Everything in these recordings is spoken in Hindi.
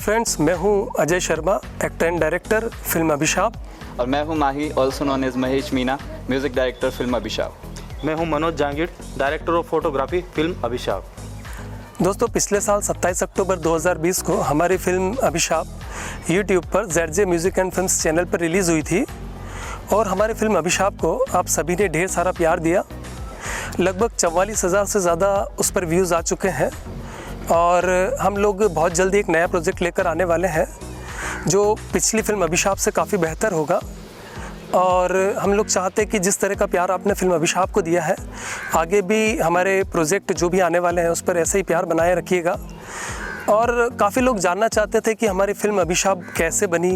फ्रेंड्स, मैं हूं Ajay Sharma, actor and director film Abhishap. और मैं हूं Mahi, also known as Mahesh Meena, music director film Abhishap. मैं हूं Manoj Jangir, director of photography film Abhishap. दोस्तों, पिछले साल 27 अक्टूबर 2020 को हमारी फिल्म अभिशाप यूट्यूब पर ZJ music and films channel पर रिलीज़ हुई थी और हमारी फिल्म अभिशाप को आप सभी ने ढेर सारा प्यार दिया। लगभग 44,000 से ज़्यादा उस पर व्यूज़ आ चुके हैं और हम लोग बहुत जल्दी एक नया प्रोजेक्ट लेकर आने वाले हैं जो पिछली फिल्म अभिशाप से काफ़ी बेहतर होगा। और हम लोग चाहते हैं कि जिस तरह का प्यार आपने फिल्म अभिशाप को दिया है, आगे भी हमारे प्रोजेक्ट जो भी आने वाले हैं उस पर ऐसे ही प्यार बनाए रखिएगा। और काफ़ी लोग जानना चाहते थे कि हमारी फिल्म अभिशाप कैसे बनी,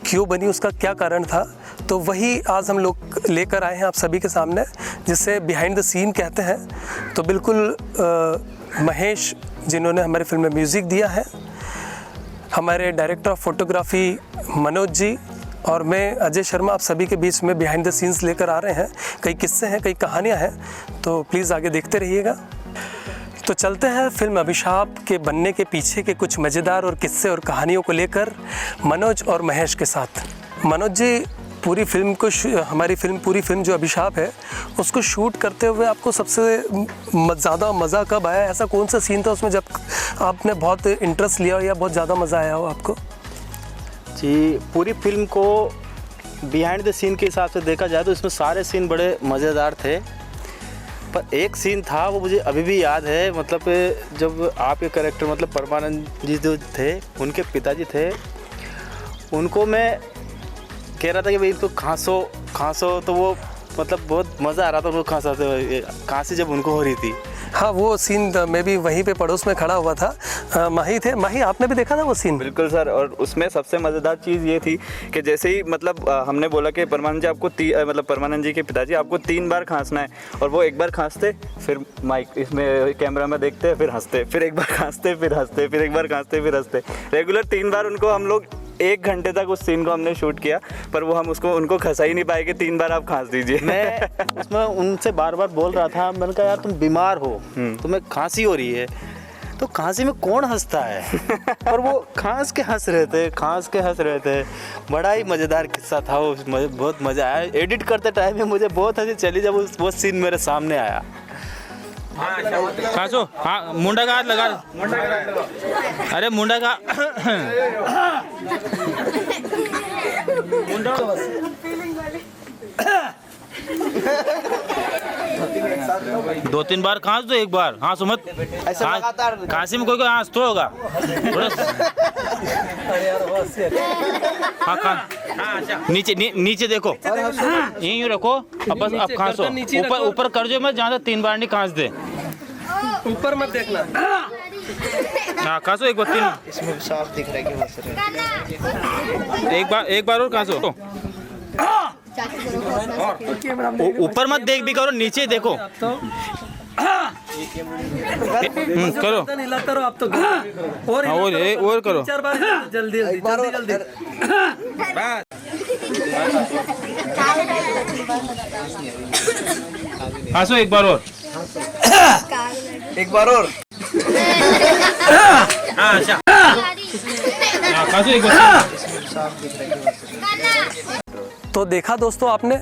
क्यों बनी, उसका क्या कारण था। तो वही आज हम लोग लेकर आए हैं आप सभी के सामने, जिसे बिहाइंड द सीन कहते हैं। तो बिल्कुल महेश, जिन्होंने हमारे फिल्म में म्यूज़िक दिया है, हमारे director of photography Manoj ji और मैं अजय शर्मा, आप सभी के बीच में बिहाइंड द सीन्स लेकर आ रहे हैं। कई किस्से हैं, कई कहानियां हैं, तो प्लीज़ आगे देखते रहिएगा। तो चलते हैं फिल्म अभिशाप के बनने के पीछे के कुछ मज़ेदार और किस्से और कहानियों को लेकर मनोज और महेश के साथ। मनोज जी, पूरी पूरी फिल्म जो अभिशाप है उसको शूट करते हुए आपको सबसे ज़्यादा मज़ा कब आया? ऐसा कौन सा सीन था उसमें जब आपने बहुत इंटरेस्ट लिया या बहुत ज़्यादा मज़ा आया हो आपको? जी, पूरी फिल्म को बिहाइंड द सीन के हिसाब से देखा जाए तो इसमें सारे सीन बड़े मज़ेदार थे, पर एक सीन था वो मुझे अभी भी याद है। मतलब जब आपके कैरेक्टर मतलब परमानंद जी जो थे, उनके पिताजी थे, उनको मैं कह रहा था कि भाई इनको खांसो, तो वो मतलब बहुत मज़ा आ रहा था उनको खांसी जब उनको हो रही थी। हाँ, वो सीन मैं भी वहीं पे पड़ोस में खड़ा हुआ था। माही, आपने भी देखा था वो सीन? बिल्कुल सर। और उसमें सबसे मज़ेदार चीज़ ये थी कि जैसे ही मतलब हमने बोला कि परमानंद जी आपको परमानंद जी के पिताजी आपको 3 बार खांसना है, और वो एक बार खांसते, फिर माइक इसमें कैमरा में देखते, फिर हंसते, फिर एक बार खांसते, फिर हंसते, फिर एक बार खांसते, फिर हंसते। रेगुलर 3 बार उनको हम लोग 1 घंटे तक उस सीन को हमने शूट किया, पर वो हम उनको खसा ही नहीं पाए कि 3 बार आप खांस दीजिए। मैं उसमें उनसे बार बार बोल रहा था, मैंने कहा यार तुम बीमार हो, तुम्हें खांसी हो रही है, तो खांसी में कौन हंसता है? और वो खांस के हंस रहे थे। बड़ा ही मज़ेदार किस्सा था वो, बहुत मज़ा आया। एडिट करते टाइम में मुझे बहुत हंसी चली जब वो सीन मेरे सामने आया। खासो, हाँ, मुंडा का हाथ लगा। अरे मुंडा का मुंडा 2-3 बार खांस दो, एक बार हाँ सुमत खांसी में कोई हाँस तो होगा थोड़ा। हाँ खां नीचे देखो, यहीं रखो, अब बस अब खांसो, ऊपर कर जो मत, जहाँ तक 3 बार नहीं खांस दे, ऊपर मत देखना। हाँ खांसो एक बार, 3 इसमें साफ दिख रहा है कि एक बार और खांसो। ऊपर मत देख भी करो, नीचे देखो। करो करो आप तो, और करो। 4 बार जल्दी। खांसो एक बार और। हाँ अच्छा, खांसो एक बार। तो देखा दोस्तों आपने,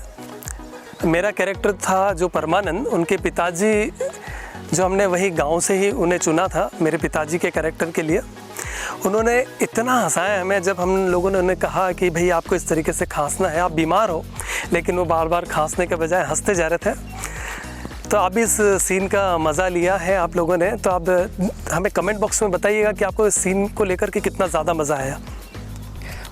मेरा कैरेक्टर था जो परमानंद, उनके पिताजी जो हमने वही गांव से ही उन्हें चुना था मेरे पिताजी के कैरेक्टर के लिए। उन्होंने इतना हंसाया हमें जब हम लोगों ने उन्हें कहा कि भाई आपको इस तरीके से खांसना है, आप बीमार हो, लेकिन वो बार बार खांसने के बजाय हंसते जा रहे थे। तो अब इस सीन का मज़ा लिया है आप लोगों ने, तो अब हमें कमेंट बॉक्स में बताइएगा कि आपको इस सीन को लेकर के कितना ज़्यादा मज़ा आया।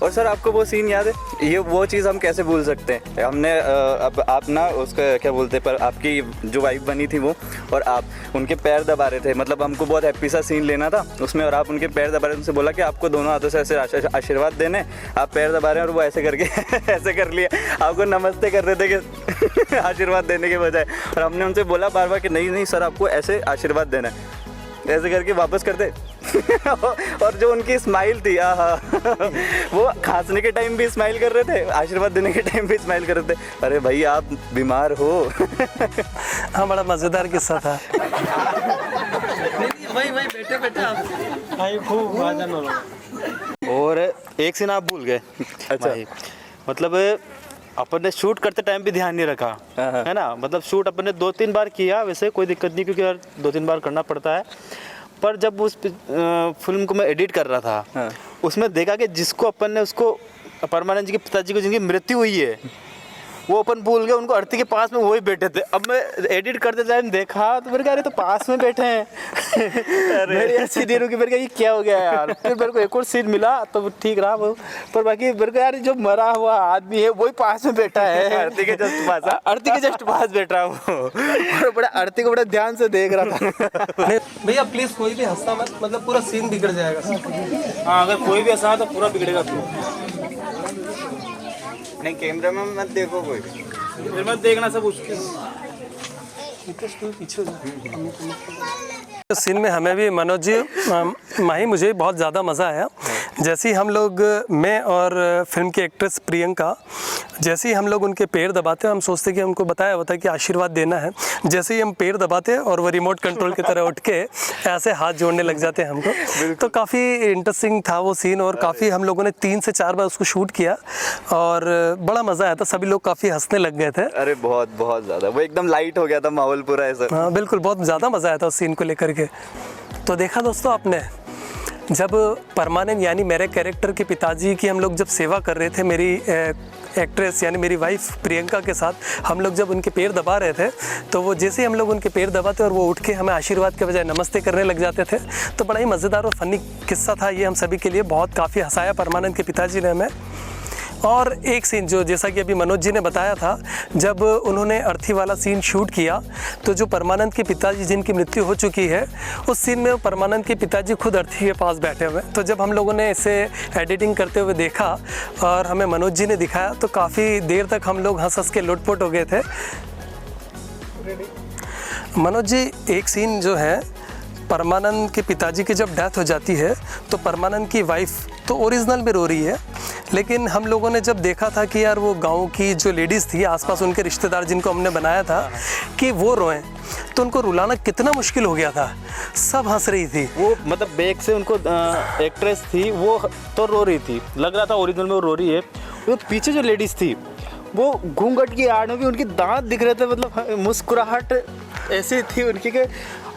और सर आपको वो सीन याद है? ये वो चीज़ हम कैसे भूल सकते हैं? हमने अब आप ना उसका क्या बोलते हैं, पर आपकी जो वाइफ बनी थी वो, और आप उनके पैर दबा रहे थे, मतलब हमको बहुत हैप्पी सा सीन लेना था उसमें, और आप उनके पैर दबा रहे थे। उनसे बोला कि आपको दोनों हाथों से ऐसे आशीर्वाद देने, आप पैर दबा रहे हैं, और वो ऐसे करके ऐसे कर लिया, आपको नमस्ते कर रहे थे कि आशीर्वाद देने के बजाय। और हमने उनसे बोला बार बार कि नहीं सर, आपको ऐसे आशीर्वाद देना है, ऐसे करके वापस करते। और जो उनकी स्माइल थी, वो खांसने के टाइम भी स्माइल कर रहे थे, आशीर्वाद देने के टाइम भी स्माइल कर रहे थे। अरे भाई आप बीमार हो। हाँ, बड़ा मज़ेदार किस्सा था। वही बैठे आप खूब और एक सीन आप भूल गए। अच्छा। भाई, मतलब अपन ने शूट करते टाइम भी ध्यान नहीं रखा, है ना। मतलब शूट अपन ने 2-3 बार किया, वैसे कोई दिक्कत नहीं, क्योंकि यार 2-3 बार करना पड़ता है। पर जब उस फिल्म को मैं एडिट कर रहा था, हाँ। उसमें देखा कि जिसको अपन ने उसको परमानंद जी के पिताजी को जिनकी मृत्यु हुई है, वो अपन भूल गए, उनको आरती के पास में वही बैठे थे। अब मैं एडिट करते टाइम देखा तो मेरे कहा अरे तो पास में बैठे हैं। मेरी हंसी नहीं रुकी, मेरे कहा ये क्या हो गया यार। फिर मेरे को एक और सीन मिला तो ठीक रहा वो, पर बाकी मेरे को यार जो मरा हुआ आदमी है वही पास में बैठा है, आरती के जस्ट पास। आरती के जस्ट पास बैठा है वो, और बड़ा आरती को बड़ा ध्यान से देख रहा था। नहीं भैया प्लीज़ कोई भी हंसना मत, मतलब पूरा सीन बिगड़ जाएगा। हाँ, अगर कोई भी ऐसा तो पूरा बिगड़ेगा। नहीं, कैमरा में मत देखो कोई, फिर मत देखना सब उसके। सीन में हमें भी मनोज जी माही मुझे बहुत ज़्यादा मज़ा आया। जैसे ही हम लोग, मैं और फिल्म की एक्ट्रेस प्रियंका, जैसे ही हम लोग उनके पैर दबाते हैं, हम सोचते कि हमको बताया होता है कि आशीर्वाद देना है। जैसे ही हम पैर दबाते हैं और वो रिमोट कंट्रोल की तरह उठ के ऐसे हाथ जोड़ने लग जाते हैं हमको। तो काफ़ी इंटरेस्टिंग था वो सीन, और काफ़ी हम लोगों ने 3 से 4 बार उसको शूट किया और बड़ा मज़ा आया था। सभी लोग काफ़ी हंसने लग गए थे। अरे बहुत बहुत ज़्यादा, वो एकदम लाइट हो गया था माहौल पूरा ऐसा। हाँ बिल्कुल, बहुत ज़्यादा मज़ा आया था उस सीन को लेकर के। तो देखा दोस्तों आपने, जब परमानंद यानी मेरे कैरेक्टर के पिताजी की हम लोग जब सेवा कर रहे थे, मेरी एक्ट्रेस यानी मेरी वाइफ प्रियंका के साथ हम लोग जब उनके पैर दबा रहे थे, तो वो जैसे ही हम लोग उनके पैर दबाते और वो उठ के हमें आशीर्वाद के बजाय नमस्ते करने लग जाते थे। तो बड़ा ही मज़ेदार और फ़नी किस्सा था ये हम सभी के लिए। बहुत काफ़ी हंसाया परमानंद के पिताजी ने हमें। और एक सीन जो, जैसा कि अभी मनोज जी ने बताया था, जब उन्होंने अर्थी वाला सीन शूट किया तो जो परमानंद के पिताजी जिनकी मृत्यु हो चुकी है, उस सीन में परमानंद के पिताजी खुद अर्थी के पास बैठे हुए। तो जब हम लोगों ने इसे एडिटिंग करते हुए देखा और हमें मनोज जी ने दिखाया, तो काफ़ी देर तक हम लोग हंस हंस के लुटपुट हो गए थे। मनोज जी, एक सीन जो है, परमानंद के पिताजी की जब डेथ हो जाती है तो परमानंद की वाइफ तो ओरिजिनल में रो रही है, लेकिन हम लोगों ने जब देखा था कि यार वो गांव की जो लेडीज़ थी, आसपास उनके रिश्तेदार जिनको हमने बनाया था कि वो रोएं, तो उनको रुलाना कितना मुश्किल हो गया था। सब हंस रही थी। वो मतलब बैक से उनको एक्ट्रेस थी वो तो रो रही थी, लग रहा था ओरिजिनल में वो रो रही है। वो पीछे जो लेडीज़ थी वो घूंघट की आड़ में भी उनके दांत दिख रहे थे, मतलब मुस्कुराहट ऐसी थी उनकी के,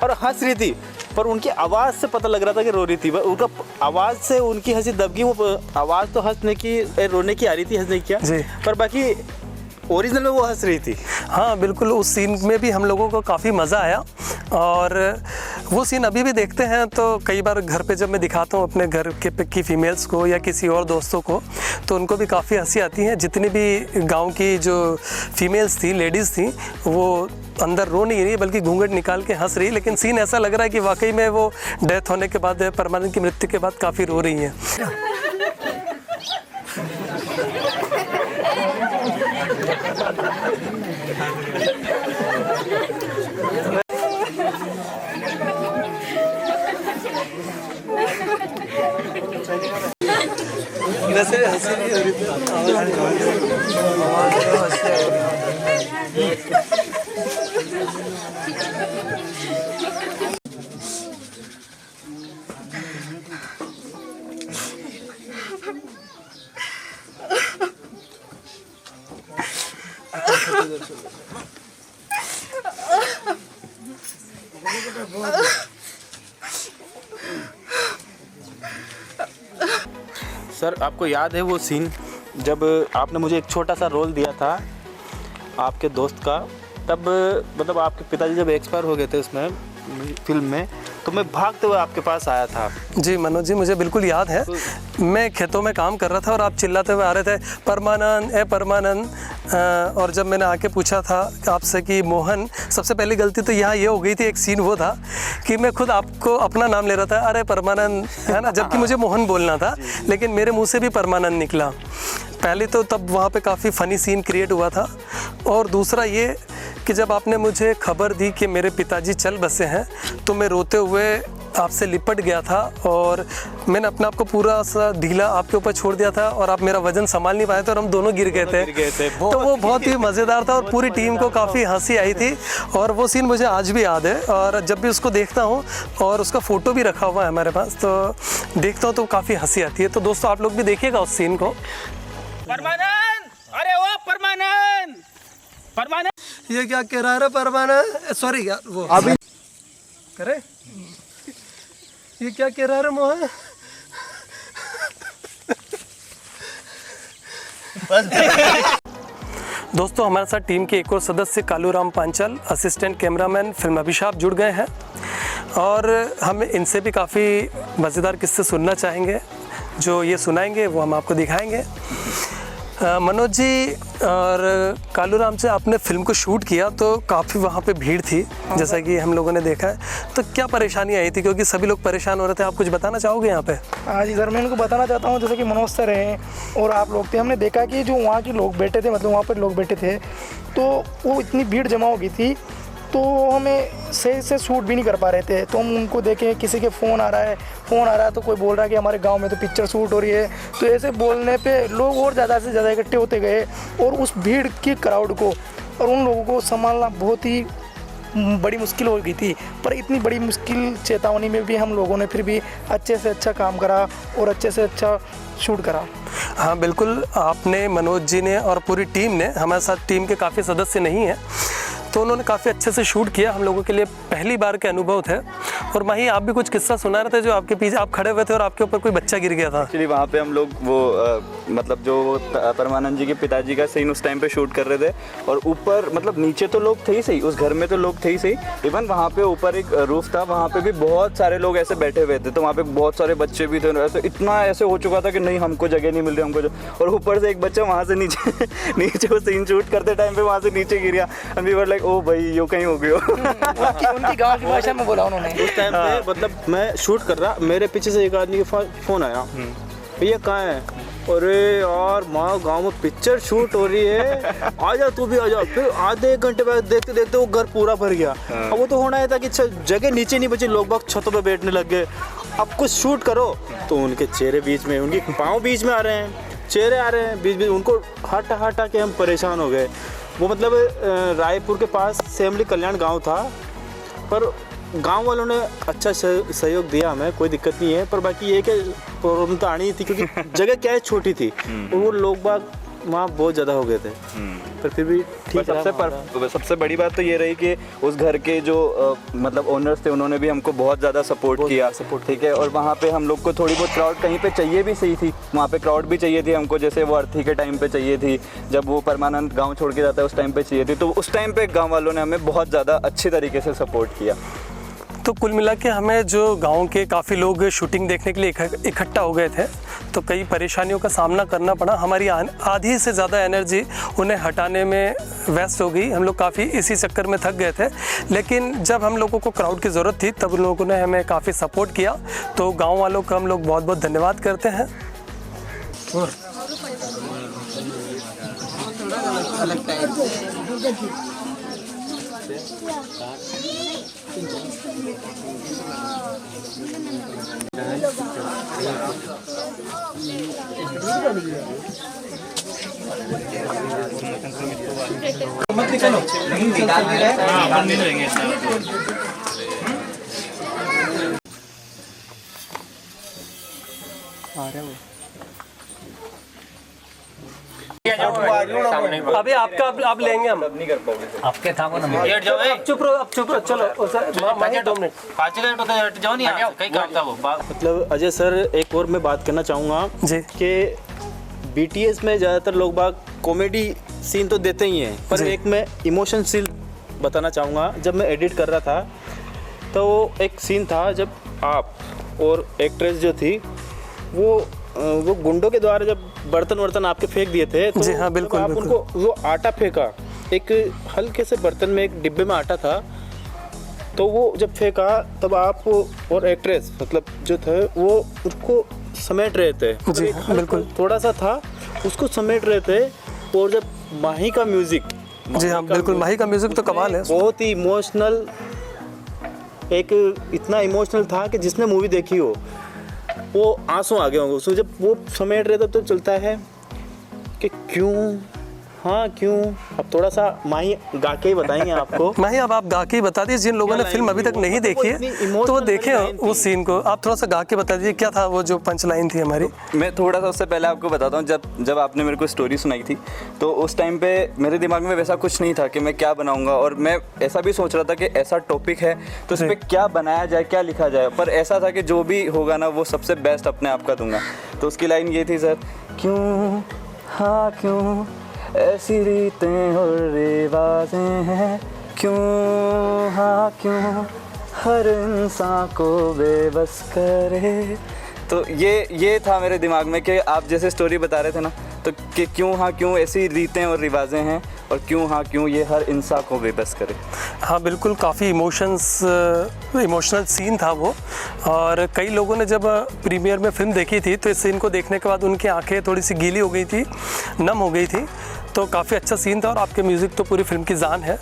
और हंस रही थी, पर उनकी आवाज़ से पता लग रहा था कि रो रही थी। उनका आवाज़ से उनकी हंसी दब गई। वो आवाज़ तो हंसने की, रोने की आ रही थी, हंसने की जी, पर बाकी ओरिजिनल में वो हंस रही थी। हाँ बिल्कुल, उस सीन में भी हम लोगों को काफ़ी मज़ा आया। और वो सीन अभी भी देखते हैं तो कई बार घर पे जब मैं दिखाता हूँ अपने घर के की फीमेल्स को या किसी और दोस्तों को, तो उनको भी काफ़ी हंसी आती है। जितनी भी गांव की जो फीमेल्स थी, लेडीज़ थी, वो अंदर रो नहीं रही बल्कि घूंघट निकाल के हंस रही। लेकिन सीन ऐसा लग रहा है कि वाकई में वो डेथ होने के बाद, परमानंद की मृत्यु के बाद काफ़ी रो रही हैं। वैसे हंसी नहीं हो रही थी। सर, आपको याद है वो सीन जब आपने मुझे एक छोटा सा रोल दिया था आपके दोस्त का, तब मतलब आपके पिताजी जब एक्सपायर हो गए थे उसमें फिल्म में, तो मैं भागते हुए आपके पास आया था। जी मनोज जी, मुझे बिल्कुल याद है। मैं खेतों में काम कर रहा था और आप चिल्लाते हुए आ रहे थे, परमानंद ए परमानंद। और जब मैंने आके पूछा था आपसे कि मोहन, सबसे पहली गलती तो यहाँ ये हो गई थी, एक सीन वो था कि मैं खुद आपको अपना नाम ले रहा था, अरे परमानंद, है ना, जबकि मुझे मोहन बोलना था, लेकिन मेरे मुँह से भी परमानंद निकला। पहले तो तब वहाँ पे काफ़ी फ़नी सीन क्रिएट हुआ था। और दूसरा ये कि जब आपने मुझे खबर दी कि मेरे पिताजी चल बसे हैं, तो मैं रोते हुए आपसे लिपट गया था और मैंने अपने आप को पूरा सा ढीला आपके ऊपर छोड़ दिया था और आप मेरा वजन संभाल नहीं पाए थे और हम दोनों गिर गए थे। तो वो बहुत ही मज़ेदार था और पूरी टीम को काफ़ी हंसी आई थी और वो सीन मुझे आज भी याद है। और जब भी उसको देखता हूँ, और उसका फ़ोटो भी रखा हुआ है हमारे पास, तो देखता हूँ तो काफ़ी हंसी आती है। तो दोस्तों आप लोग भी देखिएगा उस सीन को। परमानंद, अरे ओ परमानंद, परमानंद। ये क्या कह रहा है परमानंद, सॉरी यार वो अभी करे, ये क्या कह रहा है मोहन। दोस्तों हमारे साथ टीम के एक और सदस्य Kaluram Panchal, assistant cameraman film अभिशाप जुड़ गए हैं और हम इनसे भी काफ़ी मज़ेदार किस्से सुनना चाहेंगे। जो ये सुनाएंगे वो हम आपको दिखाएंगे। मनोज जी और कालूराम से आपने फिल्म को शूट किया तो काफ़ी वहाँ पे भीड़ थी जैसा कि हम लोगों ने देखा है, तो क्या परेशानी आई थी, क्योंकि सभी लोग परेशान हो रहे थे, आप कुछ बताना चाहोगे यहाँ पे? हाँ जी सर, मैं इनको बताना चाहता हूँ, जैसे कि मनोज सर हैं और आप लोग थे, हमने देखा कि जो वहाँ के लोग बैठे थे, मतलब वहाँ पर लोग बैठे थे तो वो इतनी भीड़ जमा हो गई थी तो हमें सही से शूट भी नहीं कर पा रहे थे। तो हम उनको देखें, किसी के फ़ोन आ रहा है तो कोई बोल रहा है कि हमारे गांव में तो पिक्चर शूट हो रही है, तो ऐसे बोलने पे लोग और ज़्यादा से ज़्यादा इकट्ठे होते गए और उस भीड़ की क्राउड को और उन लोगों को संभालना बहुत ही बड़ी मुश्किल हो गई थी। पर इतनी बड़ी मुश्किल चेतावनी में भी हम लोगों ने फिर भी अच्छे से अच्छा काम करा और अच्छे से अच्छा शूट करा। हाँ बिल्कुल, आपने, मनोज जी ने और पूरी टीम ने, हमारे साथ टीम के काफ़ी सदस्य नहीं हैं तो उन्होंने काफ़ी अच्छे से शूट किया। हम लोगों के लिए पहली बार के अनुभव थे। और माही आप भी कुछ किस्सा सुना रहे थे, जो आपके पीछे आप खड़े हुए थे और आपके ऊपर कोई बच्चा गिर गया था। एक्चुअली वहाँ पे हम लोग वो मतलब जो परमानंद जी के पिताजी का सीन उस टाइम पे शूट कर रहे थे और ऊपर मतलब नीचे तो लोग थे ही सही, उस घर में तो लोग थे ही सही, इवन वहाँ पे ऊपर एक रूफ था, वहाँ पे भी बहुत सारे लोग ऐसे बैठे हुए थे, तो वहाँ पे बहुत सारे बच्चे भी थे। ऐसे इतना ऐसे हो चुका था कि नहीं हमको जगह नहीं मिल रही, हमको, और ऊपर से एक बच्चा वहाँ से नीचे नीचे वो सीन शूट करते टाइम पे वहाँ से नीचे गिर गया। एंड वी वर लाइक ओ भाई यो कहीं हो गया। उनकी गाँव की भाषा में बोला उन्होंने। उस टाइम पे मतलब मैं शूट कर रहा, मेरे पीछे से एक आदमी का फ़ोन आया, भैया कहाँ है? अरे यार माँ गांव में पिक्चर शूट हो रही है, आजा तू भी आजा। फिर आधे एक घंटे बाद देखते देखते वो घर पूरा भर गया। अब वो तो होना है था कि जगह नीचे नहीं बची, लोग बाग छतों पे बैठने लग गए। अब कुछ शूट करो तो उनके चेहरे बीच में, उनके पाँव बीच में आ रहे हैं, चेहरे आ रहे हैं बीच बीच, उनको हटा के हम परेशान हो गए। वो मतलब रायपुर के पास सेमली कल्याण गाँव था, पर गांव वालों ने अच्छा सहयोग दिया हमें, कोई दिक्कत नहीं है। पर बाकी ये कि प्रॉब्लम तो आनी ही थी क्योंकि जगह क्या है छोटी थी और वो लोग बाग वहाँ बहुत ज़्यादा हो गए थे। पर फिर भी ठीक। सबसे बड़ी बात तो ये रही कि उस घर के जो मतलब ओनर्स थे उन्होंने भी हमको बहुत ज़्यादा सपोर्ट किया, ठीक है। और वहाँ पे हम लोग को थोड़ी बहुत क्राउड कहीं पे चाहिए भी सही थी, वहाँ पे क्राउड भी चाहिए थी हमको, जैसे वो अर्थी के टाइम पे चाहिए थी, जब वो परमानंद गाँव छोड़ के जाता है उस टाइम पे चाहिए थी, तो उस टाइम पे गाँव वालों ने हमें बहुत ज़्यादा अच्छी तरीके से सपोर्ट किया। तो कुल मिला के हमें जो गांव के काफ़ी लोग शूटिंग देखने के लिए इकट्ठा हो गए थे तो कई परेशानियों का सामना करना पड़ा। हमारी आधी से ज़्यादा एनर्जी उन्हें हटाने में वेस्ट हो गई, हम लोग काफ़ी इसी चक्कर में थक गए थे। लेकिन जब हम लोगों को क्राउड की ज़रूरत थी तब उन लोगों ने हमें काफ़ी सपोर्ट किया, तो गाँव वालों का हम लोग बहुत बहुत धन्यवाद करते हैं। मत निकालो, निकाल भी रहे हैं, अपन नहीं लेंगे। आ रहे हो अभी आपका आप लेंगे, हम नहीं कर पाओगे आपके था वो नंबर। हट जाओ, चुप रहो, चलो 2 मिनट 5 मिनट होते हट जाओ, नहीं कहीं काम था वो। मतलब अजय सर एक और मैं बात करना चाहूँगा जी कि BTS में ज़्यादातर लोग बाग कॉमेडी सीन तो देते ही हैं, पर एक मैं इमोशन सीन बताना चाहूँगा। जब मैं एडिट कर रहा था तो एक सीन था जब आप और एक्ट्रेस जो थी वो गुंडों के द्वारा जब बर्तन आपके फेंक दिए थे, तो जी हाँ बिल्कुल, आप उनको वो आटा फेंका, एक हल्के से बर्तन में एक डिब्बे में आटा था, तो वो जब फेंका तब आप और एक्ट्रेस मतलब जो थे वो उसको समेट रहे थे। जी हाँ, बिल्कुल थोड़ा सा था उसको समेट रहे थे। और जब माही का म्यूजिक, जी हाँ बिल्कुल, माही का म्यूजिक तो कमाल है, बहुत ही इमोशनल, एक इतना इमोशनल था कि जिसने मूवी देखी हो वो आंसू आ गए होंगे उसमें। जब वो समेट रहे थे तो चलता है कि क्यों हाँ क्यों, अब थोड़ा सा माही गा के ही बताएंगे आपको। माही अब आप गा के ही बता दीजिए, जिन लोगों ने फिल्म अभी तक नहीं देखी है तो वो देखें उस सीन को। आप थोड़ा सा गा के बता दीजिए क्या था वो जो पंच लाइन थी हमारी। मैं थोड़ा सा उससे पहले आपको बताता हूँ, जब आपने मेरे को स्टोरी सुनाई थी तो उस टाइम पे मेरे दिमाग में वैसा कुछ नहीं था कि मैं क्या बनाऊंगा, और मैं ऐसा भी सोच रहा था कि ऐसा टॉपिक है तो उस पर क्या बनाया जाए, क्या लिखा जाए, पर ऐसा था कि जो भी होगा ना वो सबसे बेस्ट अपने आप का दूंगा। तो उसकी लाइन ये थी, सर क्यों हाँ क्यों ऐसी रीतें और रिवाजें हैं, क्यों हाँ क्यों हर इंसान को बेबस करे। तो ये था मेरे दिमाग में कि आप जैसे स्टोरी बता रहे थे ना, तो कि क्यों हाँ क्यों ऐसी रीतें और रिवाजें हैं, और क्यों हाँ क्यों ये हर इंसान को बेबस करे। हाँ बिल्कुल, काफ़ी इमोशनल सीन था वो। और कई लोगों ने जब प्रीमियर में फ़िल्म देखी थी तो इस सीन को देखने के बाद उनकी आंखें थोड़ी सी गीली हो गई थी, नम हो गई थी। तो काफ़ी अच्छा सीन था और आपके म्यूज़िक तो पूरी फिल्म की जान है।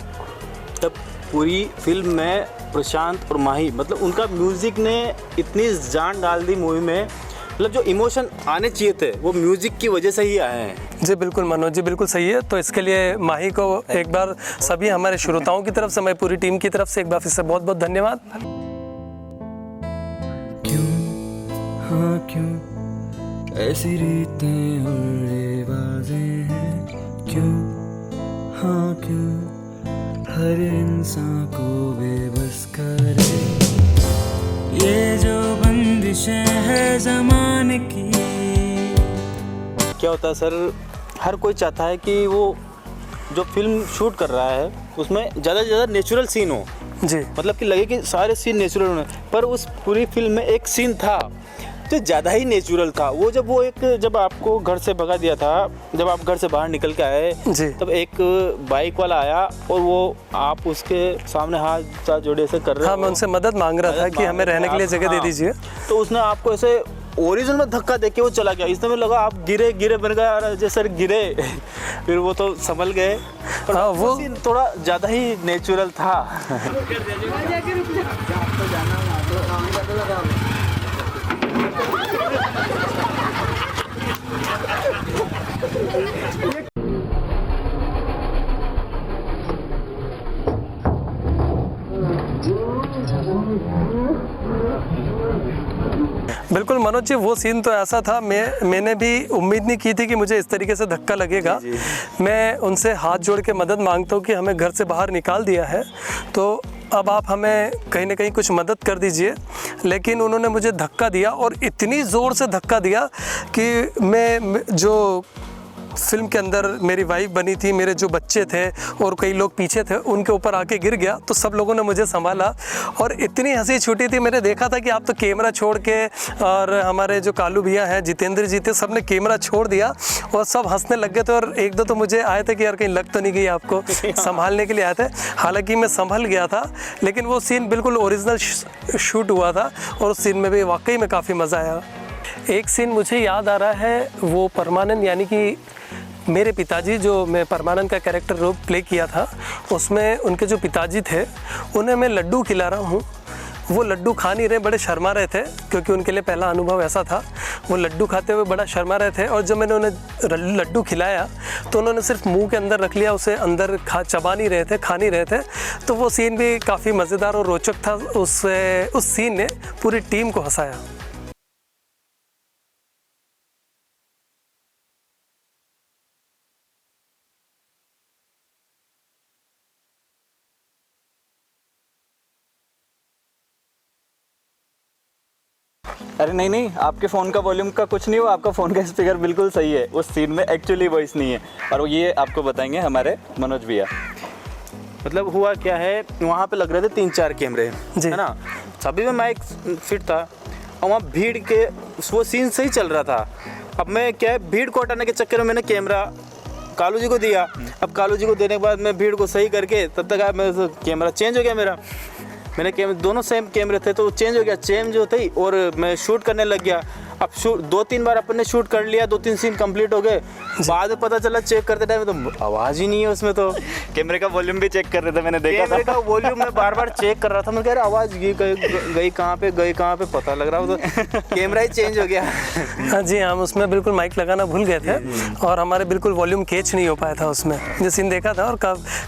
तब पूरी फिल्म में प्रशांत और माही, मतलब उनका म्यूज़िक ने इतनी जान डाल दी मूवी में, मतलब जो इमोशन आने चाहिए थे वो म्यूज़िक की वजह से ही आए हैं। जी बिल्कुल मनोज जी, बिल्कुल सही है। तो इसके लिए माही को एक बार सभी हमारे श्रोताओं की तरफ से, हमारी पूरी टीम की तरफ से एक बार फिर से बहुत बहुत धन्यवाद। क्यों हाँ क्यों ऐसी रीतें और रिवाजें हैं, क्यों हाँ क्यों हर इंसान को बेबस करे, ये जो बंदिशें है ज़माने की। क्या होता है सर, हर कोई चाहता है कि वो जो फिल्म शूट कर रहा है उसमें ज़्यादा से ज़्यादा नेचुरल सीन हो जी, मतलब कि लगे कि सारे सीन नेचुरल होने, पर उस पूरी फिल्म में एक सीन था जो ज़्यादा ही नेचुरल था। वो जब आपको घर से भगा दिया था, जब आप घर से बाहर निकल के आए जी। तब एक बाइक वाला आया और वो आप उसके सामने हाथ जोड़े से कर रहे हाँ, मैं उनसे मदद मांग रहा था कि हमें रहने के लिए जगह दे दीजिए। तो उसने आपको ऐसे ओरिजिनल में धक्का देके वो चला गया। इसमें लगा आप गिरे बन गया, और जैसे गिरे फिर वो तो संभल गए। हाँ, वो सीन थोड़ा ज़्यादा ही नेचुरल था। बिल्कुल मनोज जी, वो सीन तो ऐसा था, मैंने भी उम्मीद नहीं की थी कि मुझे इस तरीके से धक्का लगेगा। मैं उनसे हाथ जोड़ के मदद मांगता हूँ कि हमें घर से बाहर निकाल दिया है, तो अब आप हमें कहीं ना कहीं कुछ मदद कर दीजिए। लेकिन उन्होंने मुझे धक्का दिया और इतनी ज़ोर से धक्का दिया कि मैं जो फिल्म के अंदर मेरी वाइफ बनी थी, मेरे जो बच्चे थे और कई लोग पीछे थे, उनके ऊपर आके गिर गया। तो सब लोगों ने मुझे संभाला और इतनी हंसी छूटी थी। मैंने देखा था कि आप तो कैमरा छोड़ के, और हमारे जो कालू भैया हैं, जितेंद्र जी थे, सब ने कैमरा छोड़ दिया और सब हंसने लग गए थे। और एक दो तो मुझे आए थे कि यार कहीं लग तो नहीं गई आपको, संभालने के लिए आए थे। हालांकि मैं संभल गया था, लेकिन वो सीन बिल्कुल ओरिजिनल शूट हुआ था और उस सीन में भी वाकई में काफ़ी मज़ा आया। एक सीन मुझे याद आ रहा है, वो परमानंद, यानी कि मेरे पिताजी, जो मैं परमानंद का कैरेक्टर रोल प्ले किया था, उसमें उनके जो पिताजी थे उन्हें मैं लड्डू खिला रहा हूँ। वो लड्डू खा नहीं रहे, बड़े शर्मा रहे थे, क्योंकि उनके लिए पहला अनुभव ऐसा था। वो लड्डू खाते हुए बड़ा शर्मा रहे थे और जब मैंने उन्हें लड्डू खिलाया तो उन्होंने सिर्फ मुंह के अंदर रख लिया, उसे अंदर चबा नहीं रहे थे, खा नहीं रहे थे। तो वो सीन भी काफ़ी मज़ेदार और रोचक था। उस सीन ने पूरी टीम को हंसाया। अरे नहीं, आपके फ़ोन का वॉल्यूम का कुछ नहीं हुआ, आपका फ़ोन का स्पीकर बिल्कुल सही है। उस सीन में एक्चुअली वॉइस नहीं है, और ये आपको बताएंगे हमारे मनोज भैया। मतलब हुआ क्या है, वहाँ पे लग रहे थे 3-4 कैमरे, है ना, सभी में माइक फिट था और वहाँ भीड़ के वो सीन सही चल रहा था। अब मैं क्या है, भीड़ को हटाने के चक्कर में मैंने कैमरा कालू जी को दिया। अब कालू जी को देने के बाद मैं भीड़ को सही करके, तब तक मैं कैमरा चेंज हो गया मेरा। मैंने दोनों सेम कैमरे थे तो चेंज हो गया, चेंज होते ही और मैं शूट करने लग गया। अब शूट 2-3 बार अपन ने शूट कर लिया, 2-3 सीन कंप्लीट हो गए, बाद में पता चला चेक करते टाइम तो आवाज़ ही नहीं है उसमें। तो कैमरे का वॉल्यूम भी चेक कर रहे थे, मैंने देखा कैमरे था। का वॉल्यूम मैं बार बार चेक कर रहा था, मैं कह रहा आवाज़ ये गई कहाँ पे पता लग रहा हो तो कैमरा ही चेंज हो गया। हाँ जी, हम उसमें बिल्कुल माइक लगाना भूल गए थे और हमारे बिल्कुल वॉल्यूम कैच नहीं हो पाया था उसमें, जो सीन देखा था। और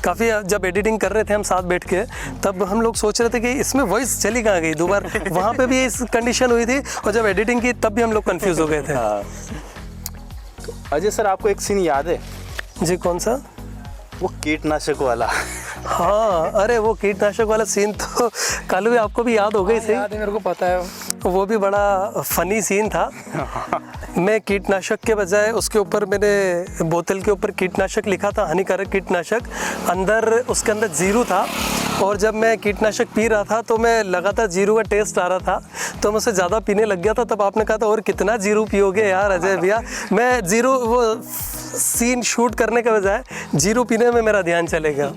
काफ़ी जब एडिटिंग कर रहे थे हम साथ बैठ के, तब हम लोग सोच रहे थे कि इसमें वॉइस चली कहाँ गई। 2 बार वहाँ पे भी इस कंडीशन हुई थी और जब एडिटिंग की तब भी हम लोग कंफ्यूज हो गए थे। अजय सर, आपको एक सीन याद है? जी, कौन सा? वो कीटनाशक वाला। हाँ, अरे वो कीटनाशक वाला सीन तो कालू आपको भी याद हो गई सही? याद है, मेरे को पता है। वो भी बड़ा फनी सीन था। मैं कीटनाशक के बजाय उसके ऊपर मैंने बोतल के ऊपर कीटनाशक लिखा था, हानिकारक कीटनाशक, अंदर उसके अंदर जीरो था। और जब मैं कीटनाशक पी रहा था तो मैं लगातार जीरो का टेस्ट आ रहा था, तो मैं उससे ज़्यादा पीने लग गया था। तब आपने कहा था और कितना जीरो पियोगे यार अजय भैया। मैं जीरो वो सीन शूट करने के बजाय जीरो पीने में मेरा ध्यान चलेगा।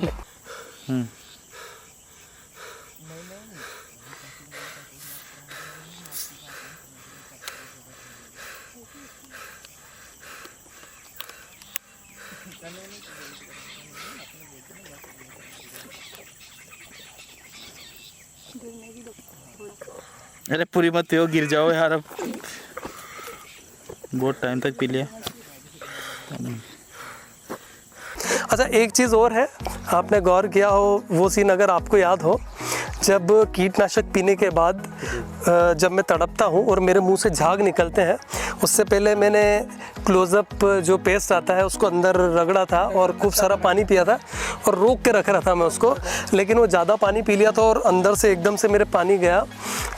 अरे पूरी मत पियो, गिर जाओ यार। अब बहुत टाइम तक पी लिया। अच्छा, एक चीज़ और है, आपने गौर किया हो वो सीन अगर आपको याद हो, जब कीटनाशक पीने के बाद जब मैं तड़पता हूँ और मेरे मुंह से झाग निकलते हैं, उससे पहले मैंने क्लोज़अप जो पेस्ट आता है उसको अंदर रगड़ा था और खूब सारा पानी पिया था और रोक के रख रहा था मैं उसको, लेकिन वो ज़्यादा पानी पी लिया था और अंदर से एकदम से मेरे पानी गया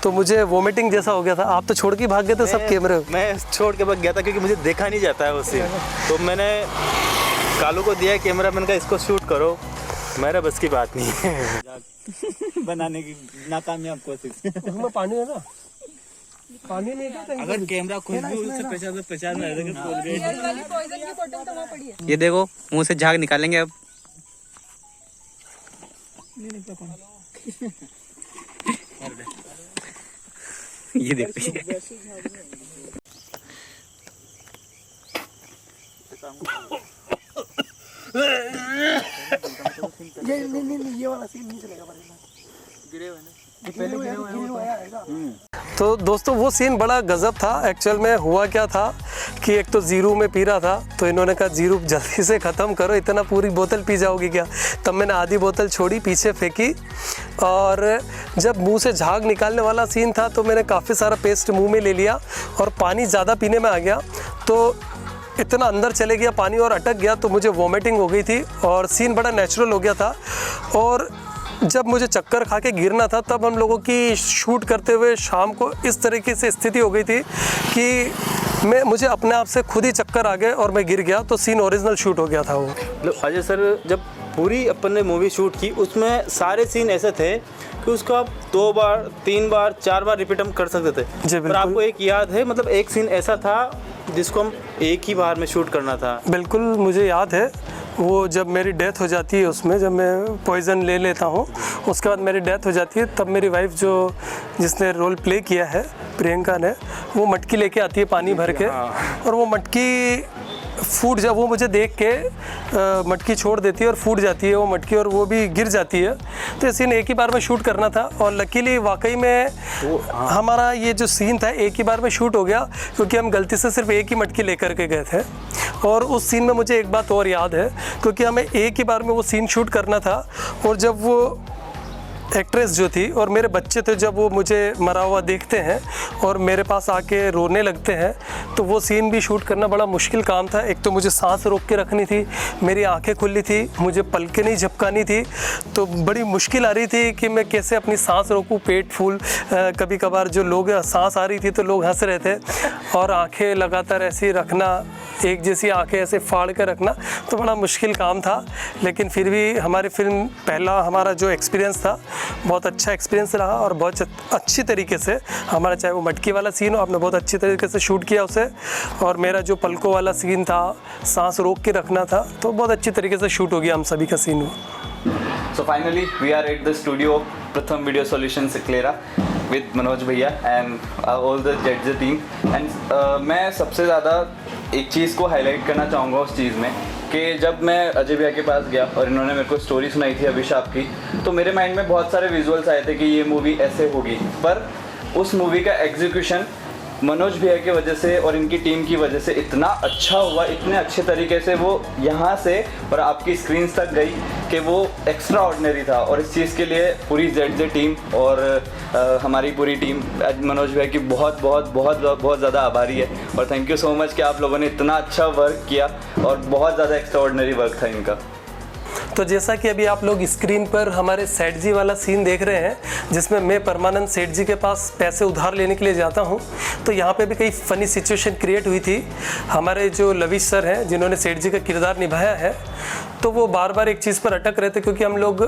तो मुझे वोमिटिंग जैसा हो गया था। आप तो छोड़ के भाग गए थे सब कैमरे। मैं छोड़ के भाग गया था क्योंकि मुझे देखा नहीं जाता है उसे। तो मैंने कालू को दिया कैमरा, मैंने कहा इसको शूट करो, मेरा बस की बात नहीं है। बनाने की नाकामयाब कोशिश। उसमें पानी है ना, पानी नहीं था। अगर कैमरा खुद भी उससे पहचान में ये देखो मुंह से झाग निकालेंगे अब। ये देखो ये वाला सीन नहीं चलेगा। तो दोस्तों वो सीन बड़ा गजब था। एक्चुअल में हुआ क्या था कि एक तो जीरो में पी रहा था, तो इन्होंने कहा जीरो जल्दी से ख़त्म करो, इतना पूरी बोतल पी जाओगी क्या। तब मैंने आधी बोतल छोड़ी, पीछे फेंकी, और जब मुंह से झाग निकालने वाला सीन था तो मैंने काफ़ी सारा पेस्ट मुंह में ले लिया और पानी ज़्यादा पीने में आ गया, तो इतना अंदर चले गया पानी और अटक गया, तो मुझे वॉमिटिंग हो गई थी और सीन बड़ा नेचुरल हो गया था। और जब मुझे चक्कर खा के गिरना था तब हम लोगों की शूट करते हुए शाम को इस तरीके से स्थिति हो गई थी कि मुझे अपने आप से खुद ही चक्कर आ गए और मैं गिर गया, तो सीन ओरिजिनल शूट हो गया था वो। अजय सर, जब पूरी अपन ने मूवी शूट की उसमें सारे सीन ऐसे थे कि उसको आप 2 बार 3 बार 4 बार रिपीट हम कर सकते थे। जी, पर आपको एक याद है, मतलब एक सीन ऐसा था जिसको हम एक ही बार में शूट करना था। बिल्कुल मुझे याद है, वो जब मेरी डेथ हो जाती है उसमें, जब मैं पॉइज़न ले लेता हूँ उसके बाद मेरी डेथ हो जाती है, तब मेरी वाइफ जो जिसने रोल प्ले किया है प्रियंका ने, वो मटकी लेके आती है पानी भर के, और वो मटकी फूट जा, वो मुझे देख के मटकी छोड़ देती है और फूट जाती है वो मटकी और वो भी गिर जाती है। तो ये सीन एक ही बार में शूट करना था और लकीली वाकई में हमारा ये जो सीन था एक ही बार में शूट हो गया, क्योंकि हम गलती से सिर्फ एक ही मटकी लेकर के गए थे। और उस सीन में मुझे एक बात और याद है, क्योंकि हमें एक ही बार में वो सीन शूट करना था, और जब वो एक्ट्रेस जो थी और मेरे बच्चे थे, जब वो मुझे मरा हुआ देखते हैं और मेरे पास आके रोने लगते हैं, तो वो सीन भी शूट करना बड़ा मुश्किल काम था। एक तो मुझे सांस रोक के रखनी थी, मेरी आंखें खुली थी, मुझे पलकें नहीं झपकानी थी, तो बड़ी मुश्किल आ रही थी कि मैं कैसे अपनी सांस रोकूं। पेट फूल, कभी कभार जो लोग सांस आ रही थी तो लोग हंस रहे थे, और आंखें लगातार ऐसी रखना, एक जैसी आंखें ऐसे फाड़ कर रखना, तो बड़ा मुश्किल काम था। लेकिन फिर भी हमारी फिल्म पहला हमारा जो एक्सपीरियंस था बहुत अच्छा एक्सपीरियंस रहा, और बहुत अच्छी तरीके से हमारा, चाहे वो मटकी वाला सीन हो, आपने बहुत अच्छी तरीके से शूट किया उसे, और मेरा जो पलकों वाला सीन था, सांस रोक के रखना था, तो बहुत अच्छी तरीके से शूट हो गया हम सभी का scene. So finally we are at the studio of Pratham Video Solutions Eclaira. With Manoj भैया and all the Z team and मैं सबसे ज़्यादा एक चीज़ को हाईलाइट करना चाहूँगा उस चीज़ में कि जब मैं अजय भैया के पास गया और इन्होंने मेरे को स्टोरी सुनाई थी अभिशाप की, तो मेरे माइंड में बहुत सारे विजुअल्स आए थे कि ये मूवी ऐसे होगी, पर उस मूवी का एग्जीक्यूशन मनोज भैया की वजह से और इनकी टीम की वजह से इतना अच्छा हुआ, इतने अच्छे तरीके से वो यहाँ से और आपकी स्क्रीन तक गई कि वो एक्स्ट्रा ऑर्डिनरी था। और इस चीज़ के लिए पूरी जेड टीम और हमारी पूरी टीम मनोज भैया की बहुत बहुत बहुत बहुत ज़्यादा आभारी है। और थैंक यू सो मच कि आप लोगों ने इतना अच्छा वर्क किया और बहुत ज़्यादा एक्स्ट्रा ऑर्डिनरी वर्क था इनका। तो जैसा कि अभी आप लोग स्क्रीन पर हमारे सेठ जी वाला सीन देख रहे हैं, जिसमें मैं परमानंद सेठ जी के पास पैसे उधार लेने के लिए जाता हूं, तो यहाँ पे भी कई फ़नी सिचुएशन क्रिएट हुई थी। हमारे जो लविश सर हैं जिन्होंने सेठ जी का किरदार निभाया है, तो वो बार बार एक चीज़ पर अटक रहे थे, क्योंकि हम लोग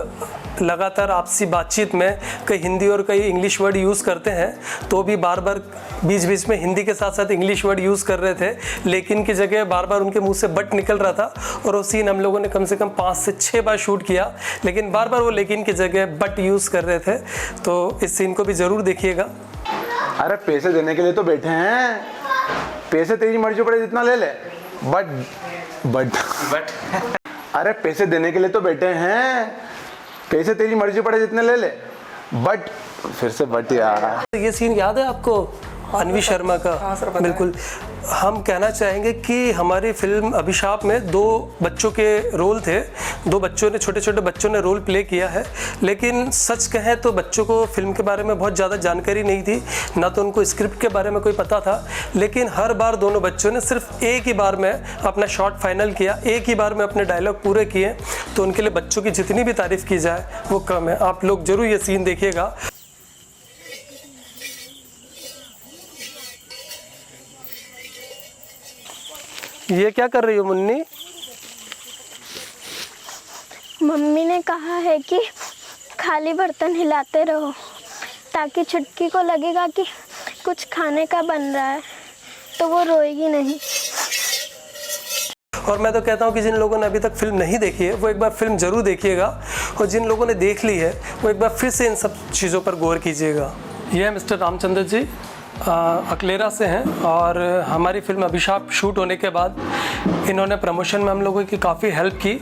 लगातार आपसी बातचीत में कई हिंदी और कई इंग्लिश वर्ड यूज़ करते हैं, तो भी बार बार बीच बीच में हिंदी के साथ साथ इंग्लिश वर्ड यूज़ कर रहे थे, लेकिन की जगह बार बार उनके मुंह से बट निकल रहा था। और वो सीन हम लोगों ने कम से कम 5 से 6 बार शूट किया, लेकिन बार बार वो लेकिन की जगह बट यूज़ कर रहे थे। तो इस सीन को भी ज़रूर देखिएगा। अरे पैसे देने के लिए तो बैठे हैं, पैसे तेरी मर्जी पड़े जितना ले ले, बट अरे पैसे देने के लिए तो बैठे हैं, पैसे तेरी मर्जी पड़े जितने ले ले, बट फिर से बट यार। ये सीन याद है आपको अन्वी शर्मा का? हाँ सर, पता है। बिल्कुल। हम कहना चाहेंगे कि हमारी फिल्म अभिशाप में 2 बच्चों के रोल थे, 2 बच्चों ने, छोटे छोटे बच्चों ने रोल प्ले किया है। लेकिन सच कहें तो बच्चों को फिल्म के बारे में बहुत ज़्यादा जानकारी नहीं थी, ना तो उनको स्क्रिप्ट के बारे में कोई पता था। लेकिन हर बार दोनों बच्चों ने सिर्फ एक ही बार में अपना शॉट फाइनल किया, एक ही बार में अपने डायलॉग पूरे किए। तो उनके लिए बच्चों की जितनी भी तारीफ़ की जाए वो कम है। आप लोग ज़रूर ये सीन देखिएगा। ये क्या कर रही हो मुन्नी? मम्मी ने कहा है कि खाली बर्तन हिलाते रहो, ताकि छुटकी को लगेगा कि कुछ खाने का बन रहा है, तो वो रोएगी नहीं। और मैं तो कहता हूँ कि जिन लोगों ने अभी तक फिल्म नहीं देखी है वो एक बार फिल्म ज़रूर देखिएगा, और जिन लोगों ने देख ली है वो एक बार फिर से इन सब चीज़ों पर गौर कीजिएगा। ये है मिस्टर रामचंद्र जी, अकलेरा से हैं, और हमारी फिल्म अभिशाप शूट होने के बाद इन्होंने प्रमोशन में हम लोगों की काफ़ी हेल्प की।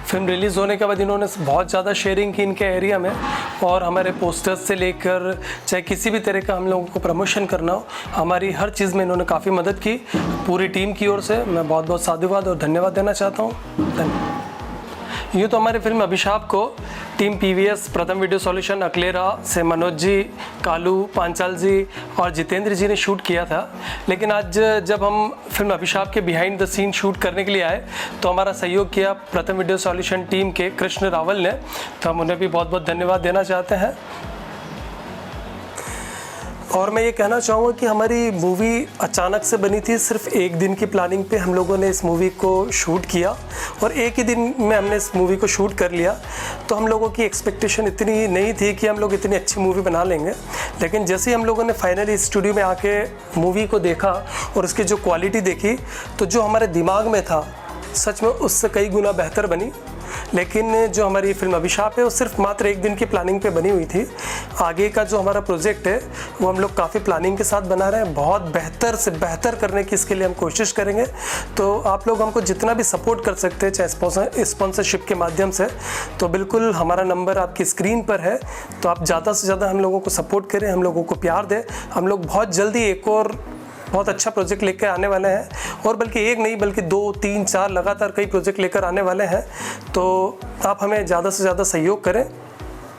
फिल्म रिलीज़ होने के बाद इन्होंने बहुत ज़्यादा शेयरिंग की इनके एरिया में, और हमारे पोस्टर्स से लेकर चाहे किसी भी तरह का हम लोगों को प्रमोशन करना हो, हमारी हर चीज़ में इन्होंने काफ़ी मदद की। पूरी टीम की ओर से मैं बहुत बहुत साधुवाद और धन्यवाद देना चाहता हूँ। धन्यवाद। यूँ तो हमारी फिल्म अभिशाप को टीम पीवीएस, प्रथम वीडियो सॉल्यूशन, अकलेरा से मनोज जी, कालू, पांचाल जी और जितेंद्र जी ने शूट किया था। लेकिन आज जब हम फिल्म अभिशाप के बिहाइंड द सीन शूट करने के लिए आए, तो हमारा सहयोग किया प्रथम वीडियो सॉल्यूशन टीम के कृष्ण रावल ने, तो हम उन्हें भी बहुत बहुत धन्यवाद देना चाहते हैं। और मैं ये कहना चाहूँगा कि हमारी मूवी अचानक से बनी थी। सिर्फ एक दिन की प्लानिंग पे हम लोगों ने इस मूवी को शूट किया, और एक ही दिन में हमने इस मूवी को शूट कर लिया। तो हम लोगों की एक्सपेक्टेशन इतनी नहीं थी कि हम लोग इतनी अच्छी मूवी बना लेंगे। लेकिन जैसे ही हम लोगों ने फाइनली स्टूडियो में आके मूवी को देखा और उसकी जो क्वालिटी देखी, तो जो हमारे दिमाग में था सच में उससे कई गुना बेहतर बनी। लेकिन जो हमारी फिल्म अभिशाप है वो सिर्फ मात्र एक दिन की प्लानिंग पे बनी हुई थी। आगे का जो हमारा प्रोजेक्ट है वो हम लोग काफ़ी प्लानिंग के साथ बना रहे हैं। बहुत बेहतर से बेहतर करने की इसके लिए हम कोशिश करेंगे। तो आप लोग हमको जितना भी सपोर्ट कर सकते हैं, चाहे स्पॉन्सरशिप के माध्यम से, तो बिल्कुल हमारा नंबर आपकी स्क्रीन पर है। तो आप ज़्यादा से ज़्यादा हम लोगों को सपोर्ट करें, हम लोगों को प्यार दें। हम लोग बहुत जल्दी एक और बहुत अच्छा प्रोजेक्ट लेकर आने वाले हैं, और बल्कि एक नहीं बल्कि 2, 3, 4 लगातार कई प्रोजेक्ट लेकर आने वाले हैं। तो आप हमें ज़्यादा से ज़्यादा सहयोग करें।